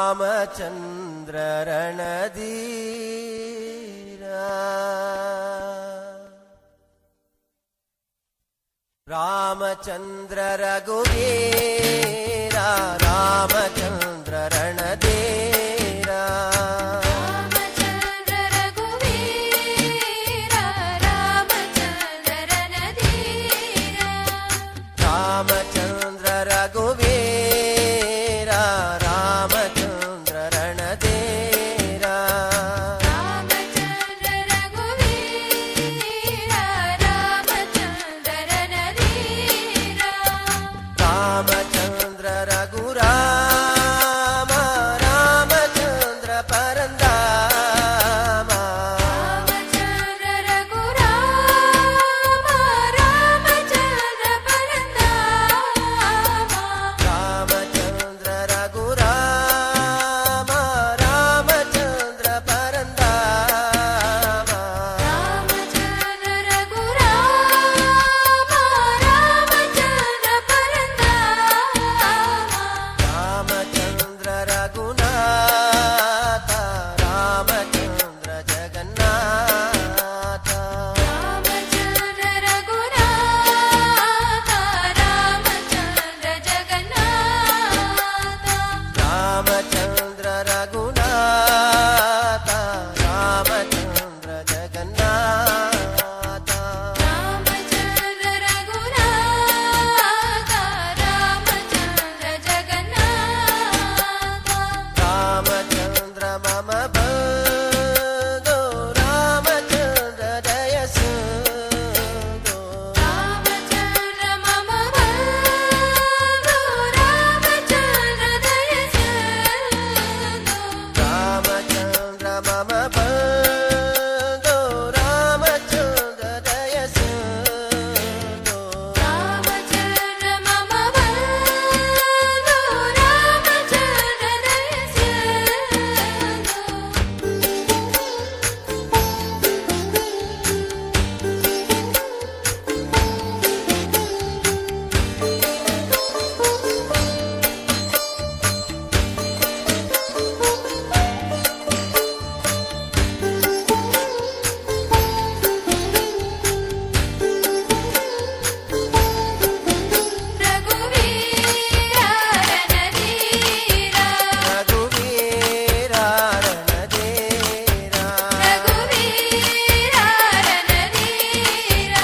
ರಾಮಚಂದ್ರ ರಣಧೀರ ರಾಮಚಂದ್ರ ರಘುವೀರ ರಾಮಚಂದ್ರ ರಣಧೀರ ರಾಮಚಂದ್ರ ರಘುವೀರ ರಾಮಚಂದ್ರ ರಣಧೀರ ರಾಮಚಂದ್ರ ರಘುವೀರ ರಾಮಚಂದ್ರ ರಣಧೀರ ರಾಮಚಂದ್ರ ರಘುವೀರ ರಾಮಚಂದ್ರ ರಣಧೀರ ರಾಮಚಂದ್ರ ರಘುರಾಮ ರಾಮಚಂದ್ರ ಪರಂದಾಮ ರಾಮಚಂದ್ರ ರಘುರಾಮ ರಾಮಚಂದ್ರ ಪರಂದಾಮ ರಾಮಚಂದ್ರ ರಘುರಾಮ ರಾಮಚಂದ್ರ ಪರಂದಾಮ ರಾಮಚಂದ್ರ ರಘುರಾಮ ರಾಮಚಂದ್ರ ಪರಂದಾಮ ರಾಮಚಂದ್ರ ರಘುನಾಥ ರಾಮಚಂದ್ರ ಜಗನ್ನಾಥ ರಾಮಚಂದ್ರ ರಘುನಾಥ ರಾಮಚಂದ್ರ ಜಗನ್ನಾಥ ರಾಮಚಂದ್ರ ರಘುನಾಥ ರಾಮಚಂದ್ರ ಜಗನ್ನಾಥ ರಾಮಚಂದ್ರ ರಘುನಾಥ ರಾಮಚಂದ್ರ ಜಗನ್ನಾಥ ರಾಮಚಂದ್ರ ಮಮ ಬಂಧು ರಾಮಚಂದ್ರ ದಯ ಸಿಂಧು ರಾಮಚಂದ್ರ ಮಮ ಬಂಧು ರಾಮಚಂದ್ರ ದಯ ಸಿಂಧು ರಾಮಚಂದ್ರ ಮಮ ಬಂಧು ರಾಮಚಂದ್ರ ದಯ ಸಿಂಧು ರಾಮಚಂದ್ರ ಮಮ ಬಂಧು ರಾಮಚಂದ್ರ ದಯ ರಘುವೀರ ರಣಧೀರ ರಘುವೀರ ರಣಧೀರ ರಘುವೀರ ರಣಧೀರ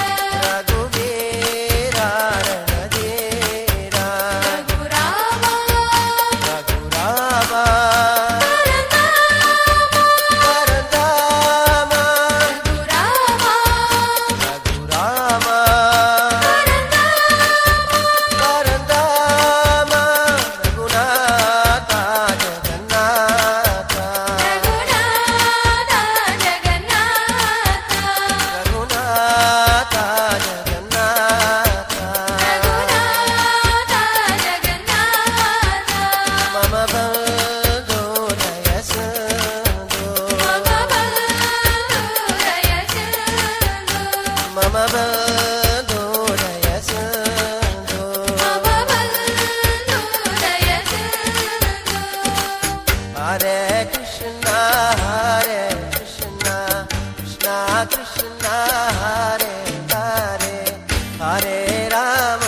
ರಘುವೀರ ರಣಧೀರ ರಘುರಾಮ ರಘುರಾಮ ಪರಂದಾಮ ಪರಂದಾಮ ರಘುರಾಮ ರಘುರಾಮ ಪರಂದಾಮ ರಘುನಾಥ ಜಗನ್ನಾಥ ರಘುನಾಥ ಜಗನ್ನಾಥ ರಘುನಾಥ ಜಗನ್ನಾಥ ರಘುನಾಥ ಜಗನ್ನಾಥ ಮಮ ಬಂಧು ದಯ ಸಿಂಧು ಮಮ ಬಂಧು ದಯ ಸಿಂಧು ಮಮ ಬಂಧು ದಯ ಸಿಂಧು ಮಮ ಬಂಧು ದಯ ಸಿಂಧು ಹರೇ ಕೃಷ್ಣ ಕೃಷ್ಣ ಕೃಷ್ಣ ಹರೇ ಹರೇ ಹರೇ ರಾಮ